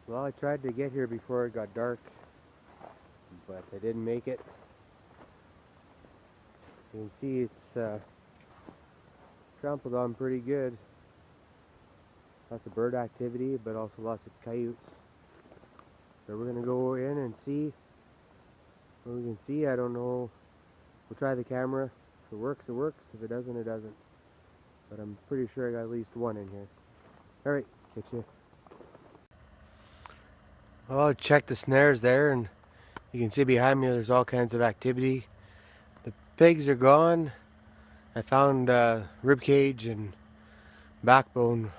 Well, I tried to get here before it got dark, but I didn't make it. You can see it's trampled on pretty good. Lots of bird activity, but also lots of coyotes. So we're gonna go in and see what we can see. I don't know. We'll try the camera. If it works, it works. If it doesn't, it doesn't. But I'm pretty sure I got at least one in here. Alright, catch you. Well, check the snares there, and you can see behind me there's all kinds of activity. The pigs are gone. I found rib cage and backbone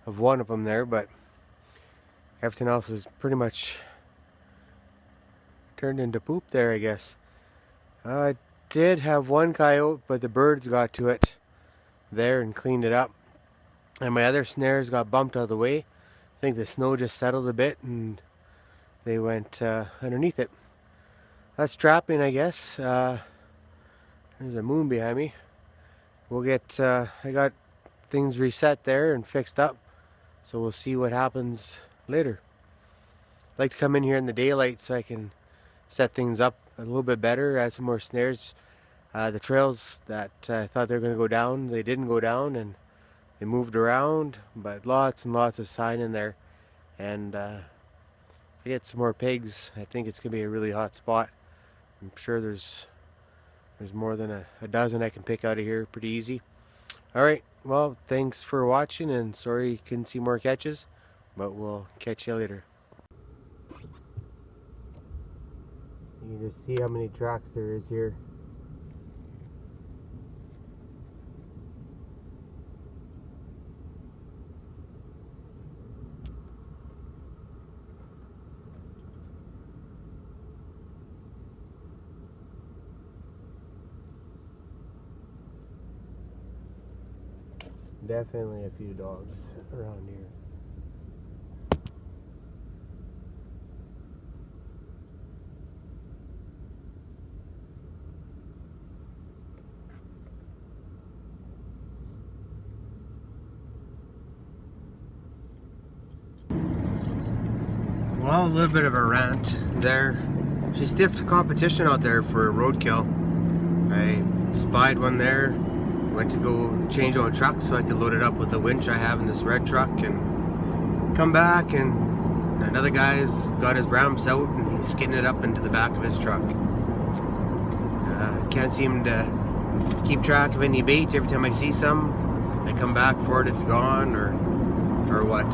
of one of them there, but everything else is pretty much turned into poop there, I guess. I did have one coyote, but the birds got to it there and cleaned it up. And my other snares got bumped out of the way. I think the snow just settled a bit and they went underneath it. That's trapping, I guess. There's a moon behind me. We'll get, I got things reset there and fixed up. So we'll see what happens later. I like to come in here in the daylight so I can set things up a little bit better, add some more snares. The trails that I thought they were going to go down, they didn't go down, and they moved around, but lots and lots of sign in there. And if I get some more pigs, I think it's going to be a really hot spot. I'm sure there's more than a dozen I can pick out of here pretty easy. Alright, well, thanks for watching, and sorry you couldn't see more catches, but we'll catch you later. You can just see how many tracks there is here. Definitely a few dogs around here. Well, a little bit of a rant there. She stiffed competition out there for Roadkill. I spied one there, went to go change out a truck so I could load it up with the winch I have in this red truck and come back, and another guy's got his ramps out and he's skidding it up into the back of his truck. Can't seem to keep track of any bait. Every time I see some, I come back for it, it's gone, or what.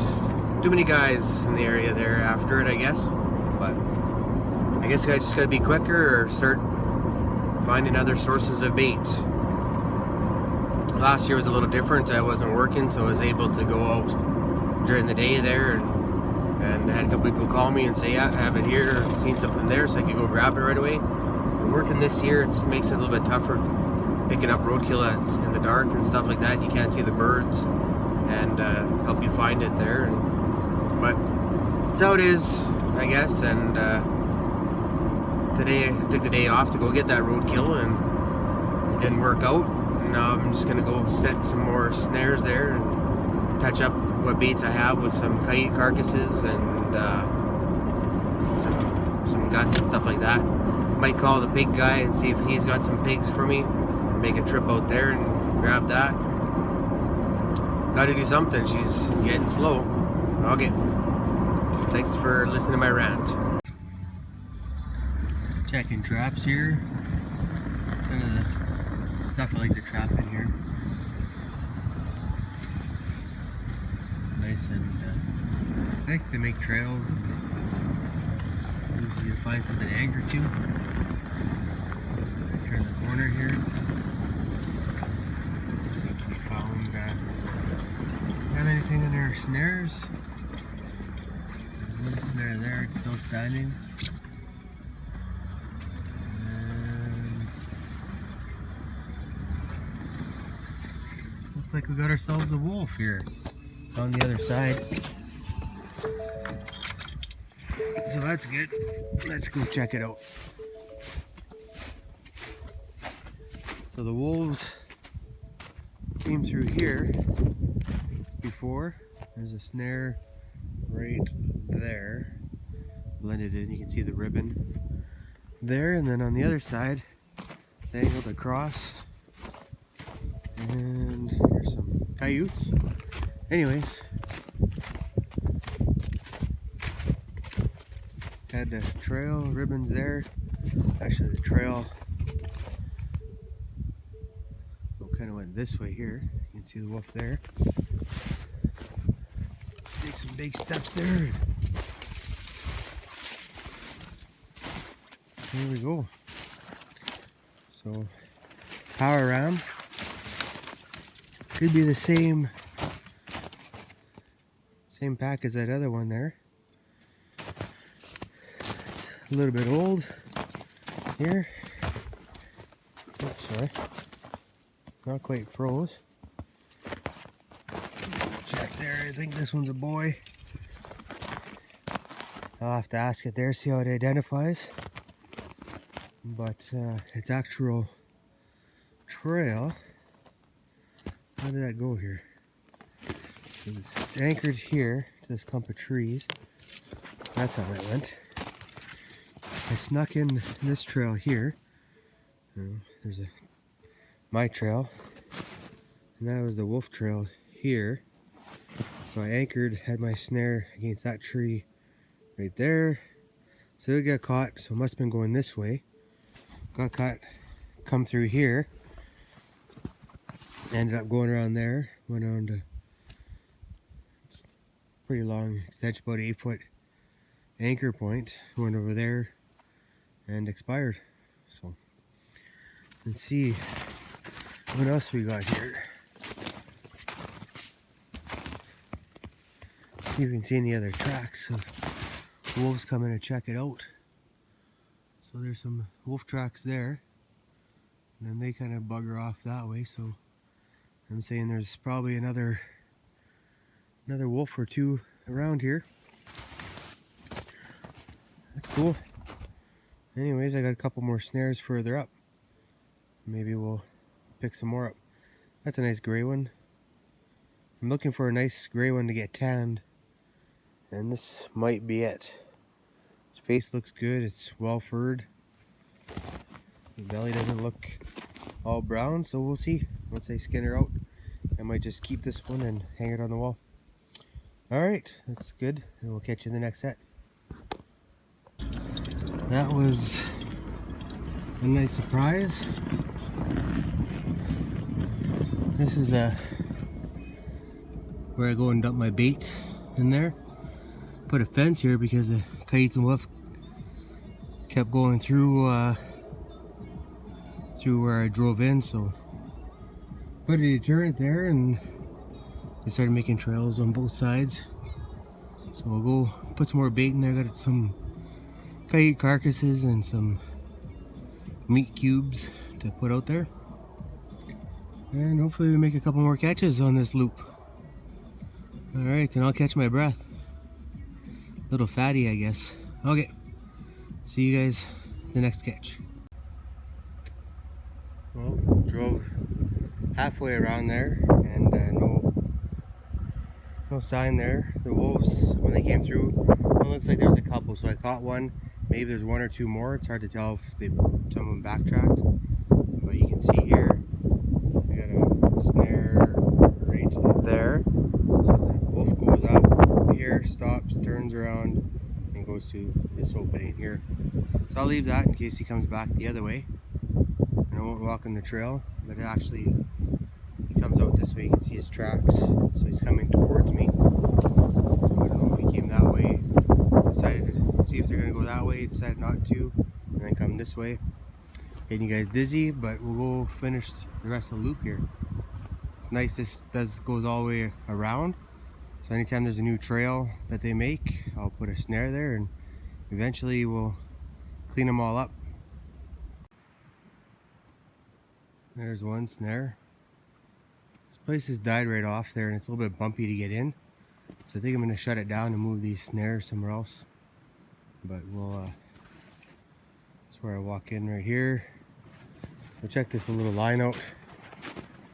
Too many guys in the area there after it, I guess. But I guess I just gotta be quicker or start finding other sources of bait. Last year was a little different. I wasn't working, so I was able to go out during the day there, and I had a couple people call me and say, yeah, I have it here, I've seen something there, so I could go grab it right away. Working this year, it makes it a little bit tougher picking up roadkill in the dark and stuff like that. You can't see the birds and help you find it there. But it's how it is, I guess. And today I took the day off to go get that roadkill, and it didn't work out. Now I'm just gonna go set some more snares there and touch up what baits I have with some coyote carcasses and some guts and stuff like that. Might call the pig guy and see if he's got some pigs for me. Make a trip out there and grab that. Gotta do something. She's getting slow. Okay. Thanks for listening to my rant. Checking traps here. Kind of the stuff I like to trap in here. Nice and thick. They make trails. Usually you find something to anchor to. Turn the corner here. See if we found have anything in our snares. There's one snare there, it's still standing. And looks like we got ourselves a wolf here. It's on the other side. So that's good. Let's go check it out. So the wolves came through here before. There's a snare right there. Blended in, you can see the ribbon there, and then on the other side, angled across. And here's some coyotes. Anyways, had the trail ribbons there. Actually, the trail kind of went this way here. You can see the wolf there. Take some big steps there. There we go. So, power ram. Could be the same pack as that other one there. It's a little bit old here. Oops, sorry. Not quite froze. Check there, I think this one's a boy. I'll have to ask it there, see how it identifies. But its actual trail, how did that go here? It's anchored here to this clump of trees. That's how that went. I snuck in this trail here. There's my trail, and that was the wolf trail here. So I anchored, had my snare against that tree right there. So it got caught, so it must have been going this way. Got caught, come through here. Ended up going around there, went around a pretty long extension, about 8-foot anchor point, went over there and expired. So let's see what else we got here. See if we can see any other tracks of wolves coming to check it out. So there's some wolf tracks there, and then they kind of bugger off that way. So I'm saying there's probably another wolf or two around here. That's cool. Anyways, I got a couple more snares further up. Maybe we'll pick some more up. That's a nice gray one. I'm looking for a nice gray one to get tanned, and this might be it. Its face looks good, it's well furred. The belly doesn't look all brown, so we'll see. Once I skin her out, I might just keep this one and hang it on the wall. Alright, that's good, and we'll catch you in the next set. That was a nice surprise. This is where I go and dump my bait in there. Put a fence here because the coyotes and wolf kept going through where I drove in, so put a deterrent there, and they started making trails on both sides. So we'll go put some more bait in there. Got some coyote carcasses and some meat cubes to put out there, and hopefully we make a couple more catches on this loop. Alright, and I'll catch my breath. Little fatty, I guess. Okay, see you guys the next catch. Well, drove halfway around there, and no sign there. The wolves, when they came through, it looks like there's a couple, so I caught one. Maybe there's one or two more. It's hard to tell if some of them backtracked, but you can see here I got a snare right there. So the wolf goes up here, stops, turns around, and goes to this opening here. So I'll leave that in case he comes back the other way. And I won't walk on the trail, but actually he comes out this way. You can see his tracks, so he's coming towards me. So I don't know if he came that way, decided to see if they're going to go that way, decided not to, and then come this way. Getting you guys dizzy, but we'll go finish the rest of the loop here. It's nice this goes all the way around, so anytime there's a new trail that they make, I'll put a snare there, and eventually we'll clean them all up. There's one snare. This place has died right off there, and it's a little bit bumpy to get in, so I think I'm going to shut it down and move these snares somewhere else. But we'll that's where I walk in right here. So check this little line out.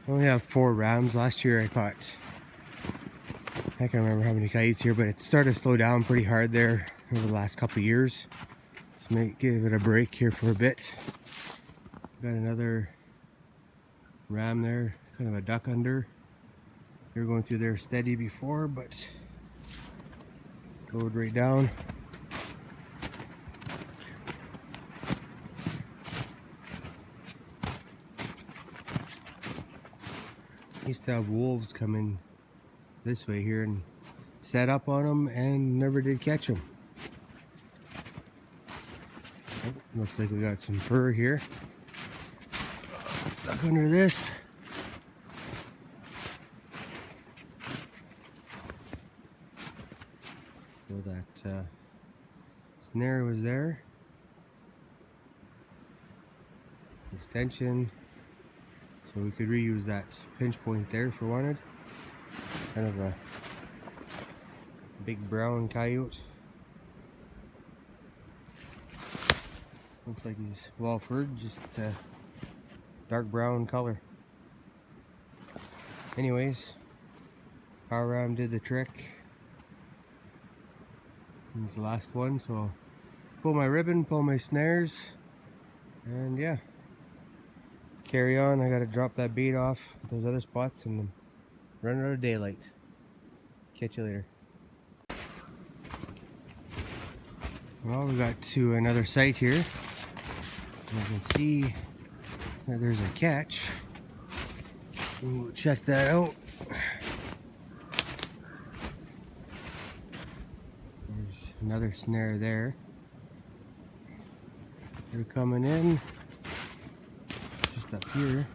I only have 4 rams. Last year I I can't remember how many coyotes here, but it started to slow down pretty hard there over the last couple of years. So maybe give it a break here for a bit. Got another ram there, kind of a duck under. They were going through there steady before, but slowed right down. Used to have wolves come in this way here and set up on them and never did catch them. Oh, looks like we got some fur here. Duck under this. So that snare was there. Extension. So we could reuse that pinch point there if we wanted. Kind of a big brown coyote. Looks like he's well furred, just dark brown color. Anyways, power ram did the trick. It's the last one, so I'll pull my ribbon, pull my snares, and yeah. Carry on. I gotta drop that bait off with those other spots and I'm running out of daylight. Catch you later. Well, we got to another site here. You can see that there's a catch. We'll check that out. There's another snare there. They're coming in. Up here.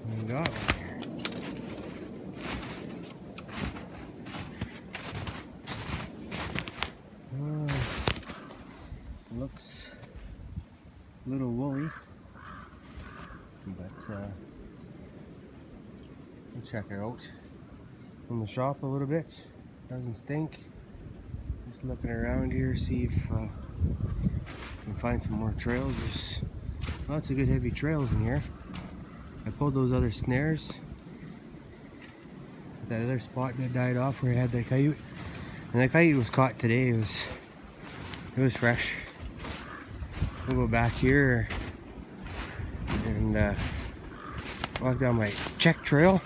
We got one here. Looks a little woolly. But we'll check her out in the shop a little bit. Doesn't stink. Just looking around here, see if we can find some more trails. There's lots of good heavy trails in here. I pulled those other snares. That other spot that died off where I had that coyote, and that coyote was caught today. It was fresh. We'll go back here and walk down my check trail.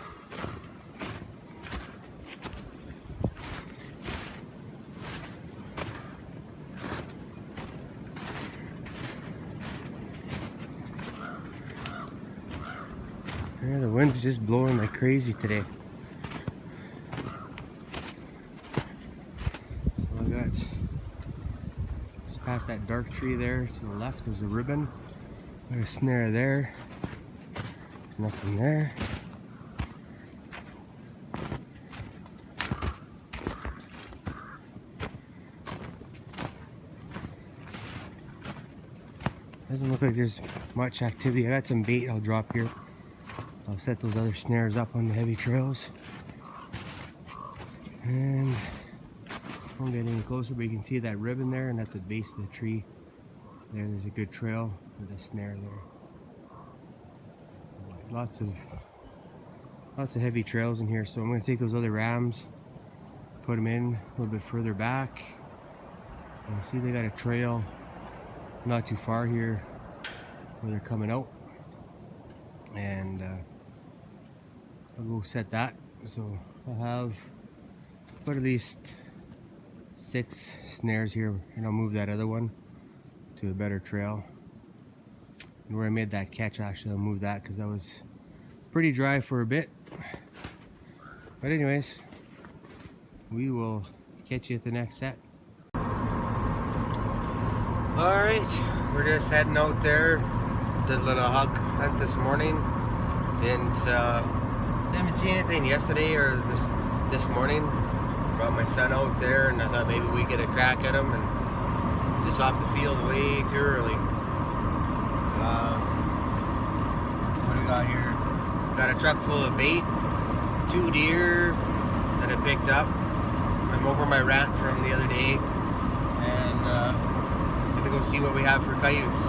Yeah, the wind's just blowing like crazy today. So I got just past that dark tree there to the left. There's a ribbon. Got a snare there. Nothing there. Doesn't look like there's much activity. I got some bait I'll drop here. I'll set those other snares up on the heavy trails. And I won't get any closer, but you can see that ribbon there, and at the base of the tree there's a good trail with a snare there. Lots of heavy trails in here, so I'm going to take those other rams, put them in a little bit further back. And you see they got a trail not too far here where they're coming out, and I'll go set that. So I'll have put at least 6 snares here, and I'll move that other one to a better trail. And where I made that catch, actually I'll move that because that was pretty dry for a bit. But anyways, we will catch you at the next set. Alright, we're just heading out there. Did a little hug hunt this morning. Didn't see anything yesterday or this morning. Brought my son out there and I thought maybe we'd get a crack at him, and just off the field way too early. What do we got here? Got a truck full of bait, 2 deer, that I picked up. I'm over my rant from the other day, and I'm gonna go see what we have for coyotes.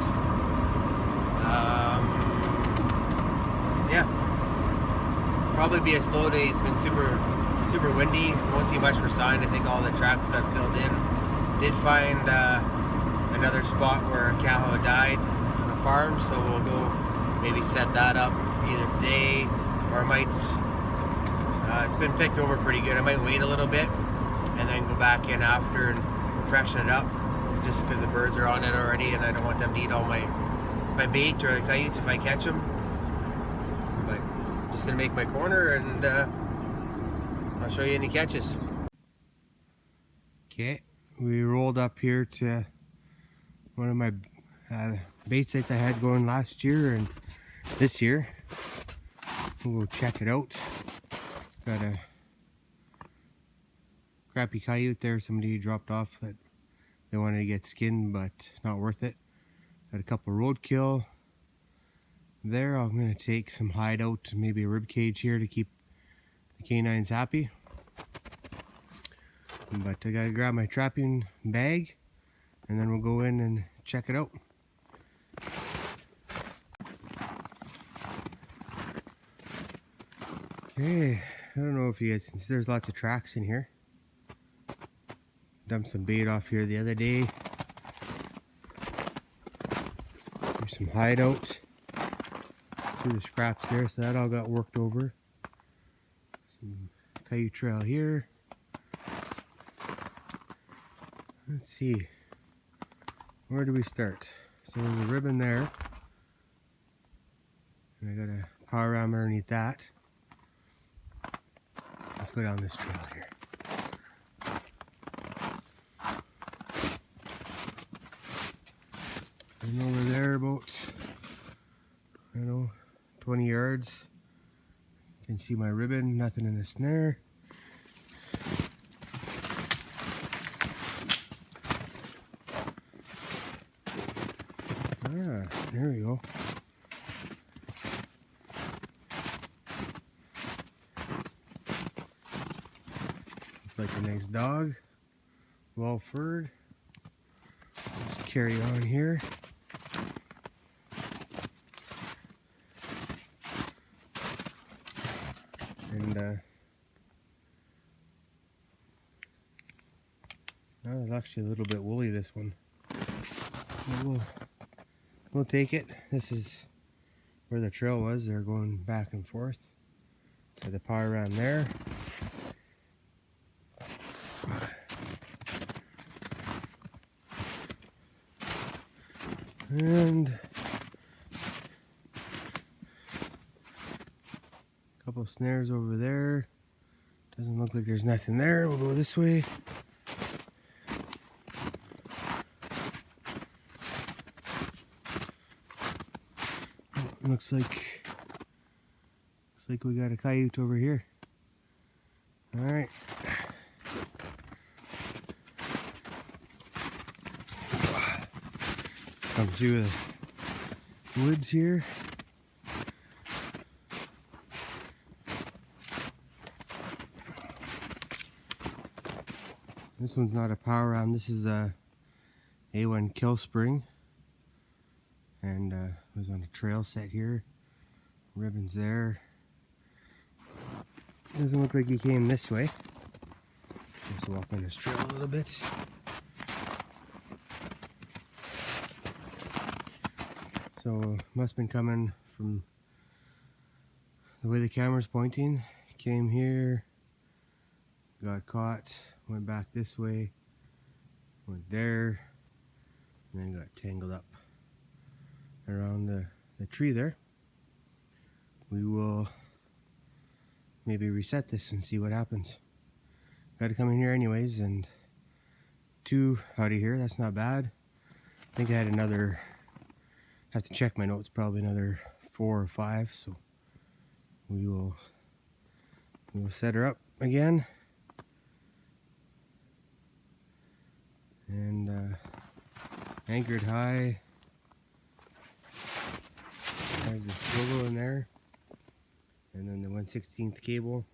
Yeah, probably be a slow day. It's been super windy. Won't see much for sign. I think all the tracks got filled in. Did find another spot where a cow died on a farm, so we'll go maybe set that up either today, or I might, it's been picked over pretty good. I might wait a little bit and then go back in after and freshen it up, just because the birds are on it already and I don't want them to eat all my bait or the coyotes if I catch them. But I'm just gonna make my corner, and I'll show you any catches. Okay, we rolled up here to one of my bait sites I had going last year and this year. We'll go check it out. Got a crappy coyote there somebody dropped off that they wanted to get skinned, but not worth it. Got a couple roadkill there. I'm going to take some hideout, maybe a rib cage here to keep the canines happy. But I gotta grab my trapping bag and then we'll go in and check it out. Okay, I don't know if you guys can see, there's lots of tracks in here. Dumped some bait off here the other day. There's some hideout through the scraps there, so that all got worked over. Some coyote trail here. Let's see, where do we start? So there's a ribbon there, and I got a power ram underneath that. Let's go down this trail here. And over there about, I don't know, 20 yards. You can see my ribbon, nothing in the snare. Ah, there we go. Looks like a nice dog, well furred. Let's carry on here. And that was actually a little bit woolly, this one. We'll take it. This is where the trail was. They're going back and forth. So the power ran there. And a couple snares over there. Doesn't look like there's nothing there. We'll go this way. Looks like we got a coyote over here. All right. Come through the woods here. This one's not a power ram. This is a A1 kill spring. And it was on a trail set here. Ribbons there. Doesn't look like he came this way. Let's walk on this trail a little bit. So must have been coming from the way the camera's pointing. Came here, got caught, went back this way, went there, and then got tangled up around the tree there. We will maybe reset this and see what happens. Got to come in here anyways, and 2 out of here. That's not bad. I think I had another, have to check my notes, probably another 4 or 5. So we will set her up again, and anchored high. There's the swivel in there, and then the 1/16 cable.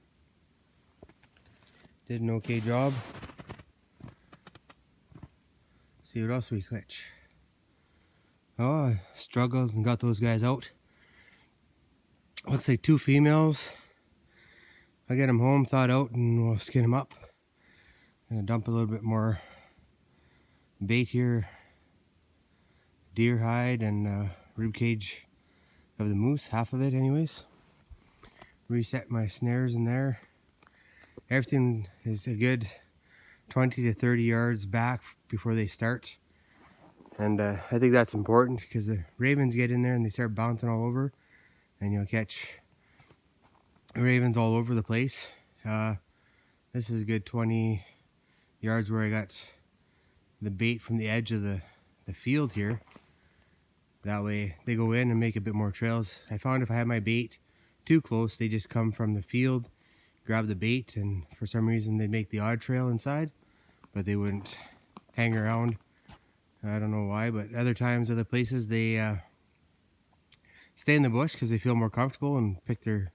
Did an okay job. See what else we catch. Oh, I struggled and got those guys out. Looks like 2 females. I'll get them home, thawed out, and we'll skin them up. Gonna dump a little bit more bait here. Deer hide and rib cage of the moose, half of it anyways. Reset my snares in there. Everything is a good 20 to 30 yards back before they start. And I think that's important because the ravens get in there and they start bouncing all over, and you'll catch ravens all over the place. This is a good 20 yards where I got the bait from the edge of the field here. That way they go in and make a bit more trails. I found if I have my bait too close, they just come from the field, grab the bait, and for some reason they make the odd trail inside, but they wouldn't hang around. I don't know why, but other times, other places, they stay in the bush because they feel more comfortable and pick their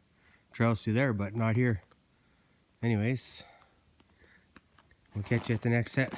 trails through there, but not here. Anyways, we'll catch you at the next set.